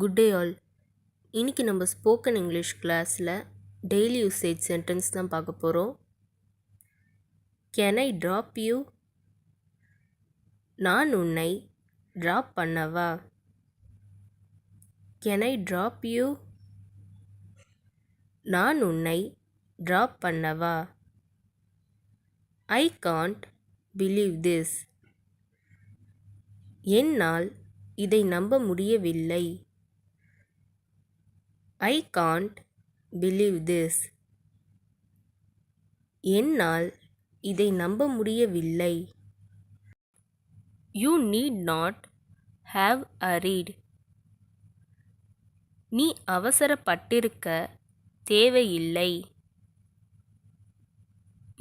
Good day all. இன்னைக்கு நம்ம spoken English கிளாஸில் டெய்லி யூசேஜ் சென்டென்ஸ் தான் பார்க்க போகிறோம். Can I drop you? நான் உன்னை ட்ராப் பண்ணவா? Can I drop you? நான் உன்னை ட்ராப் பண்ணவா? I can't believe this. என்னால் இதை நம்ப முடியவில்லை. I can't believe this. என்னால் இதை நம்ப முடியவில்லை. You need not have hurried. நீ அவசரப்பட்டிருக்க தேவையில்லை.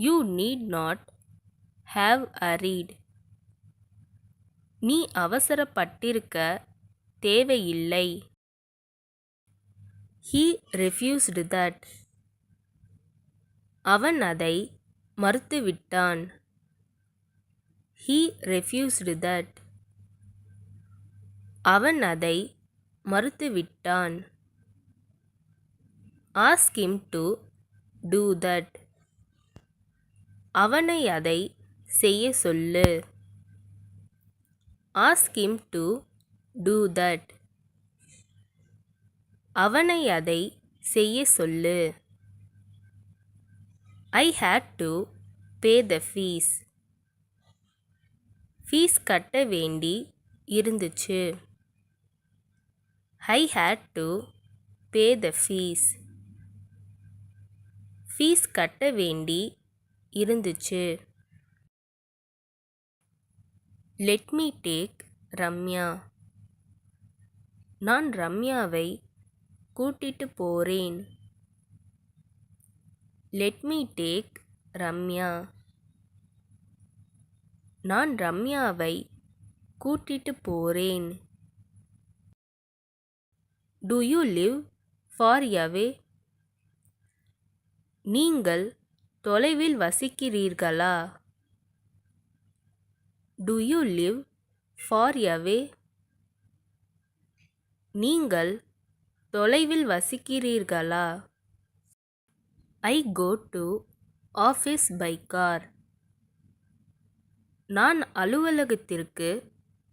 You need not have hurried. நீ அவசரப்பட்டிருக்க தேவையில்லை. He refused that. அவன் அதை மறுத்துவிட்டான். He refused that. அவன் அதை மறுத்துவிட்டான். Ask him to do that. அவனை அதை செய்ய சொல்லு. Ask him to do that. அவனை அதை செய்ய சொல்லு. I had to pay the fees. Fees கட்ட வேண்டி இருந்துச்சு. I had to pay the fees. Fees கட்ட வேண்டி இருந்துச்சு. Let me take Ramya. நான் ரம்யாவை கூட்டிட்டு போறேன். Let me take Ramya. நான் ரம்யாவை கூட்டிட்டு போறேன். Do you live far away? நீங்கள் தொலைவில் வசிக்கிறீர்களா? Do you live far away? நீங்கள் தொலைவில் வசிக்கிறீர்களா? I go to office by car. நான் அலுவலகத்திற்கு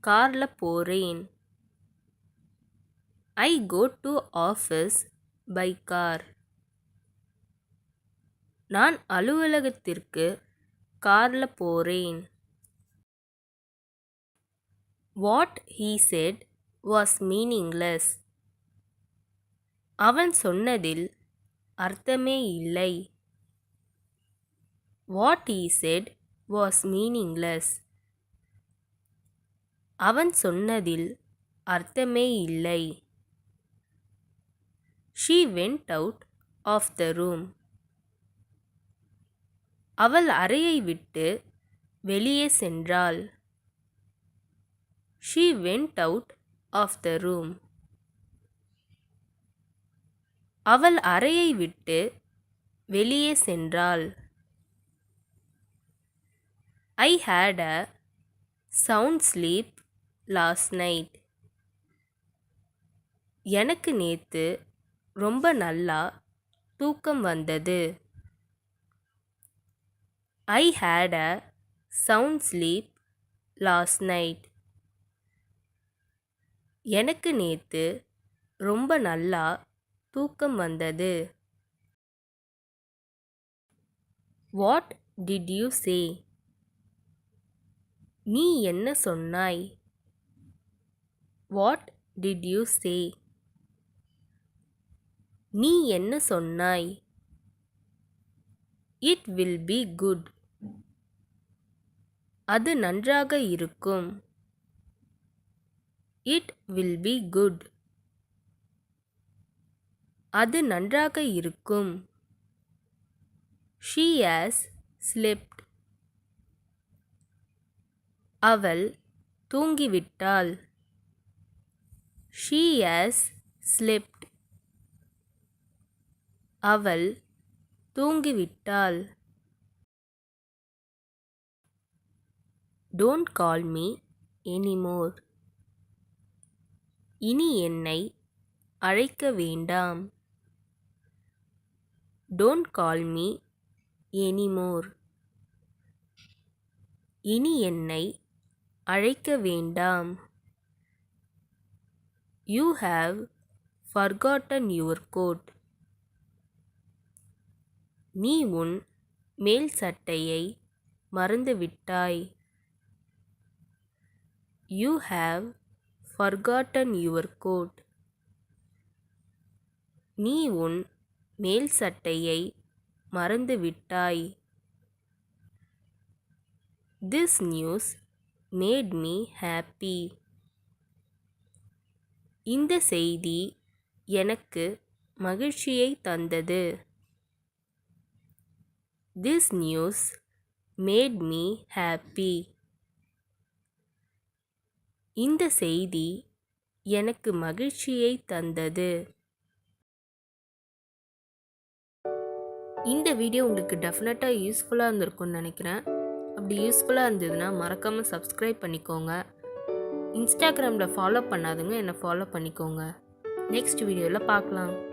கார்ல போறேன். I go to office by car. நான் அலுவலகத்திற்கு கார்ல போறேன். What he said was meaningless. அவன் சொன்னதில் அர்த்தமே இல்லை. What he said was meaningless. அவன் சொன்னதில் அர்த்தமே இல்லை. She went out of the room. அவள் அறையை விட்டு வெளியே சென்றாள். She went out of the room. அவள் அறையை விட்டு வெளியே சென்றாள். I had a sound sleep last night. எனக்கு நேத்து ரொம்ப நல்லா தூக்கம் வந்தது. I had a sound sleep last night. எனக்கு நேத்து ரொம்ப நல்லா தூக்கம் வந்தது. What did you say? நீ என்ன சொன்னாய்? What did you say? நீ என்ன சொன்னாய்? It will be good. அது நன்றாக இருக்கும். It will be good. அது நன்றாக இருக்கும். She has slept. அவள் தூங்கிவிட்டாள். She has slept. அவள் தூங்கிவிட்டாள். Don't call me anymore. இனி என்னை அழைக்க வேண்டாம். Don't call me anymore. இனி என்னை அழைக்க வேண்டாம். You have forgotten your coat. நீ உன் மேல் சட்டையை மறந்துவிட்டாய். You have forgotten your coat. நீ உன் மேல் சட்டையை மறந்துவிட்டாய். This news made me happy. இந்த செய்தி எனக்கு மகிழ்ச்சியை தந்தது. This news made me happy. இந்த செய்தி எனக்கு மகிழ்ச்சியை தந்தது. இந்த வீடியோ உங்களுக்கு டெஃபினட்டாக யூஸ்ஃபுல்லாக இருந்திருக்கும்னு நினைக்கிறேன். அப்படி யூஸ்ஃபுல்லாக இருந்ததுன்னா மறக்காமல் சப்ஸ்கிரைப் பண்ணிக்கோங்க. இன்ஸ்டாகிராமில் ஃபாலோ பண்ணாதவங்க என்னை ஃபாலோ பண்ணிக்கோங்க. நெக்ஸ்ட் வீடியோவில் பார்க்கலாம்.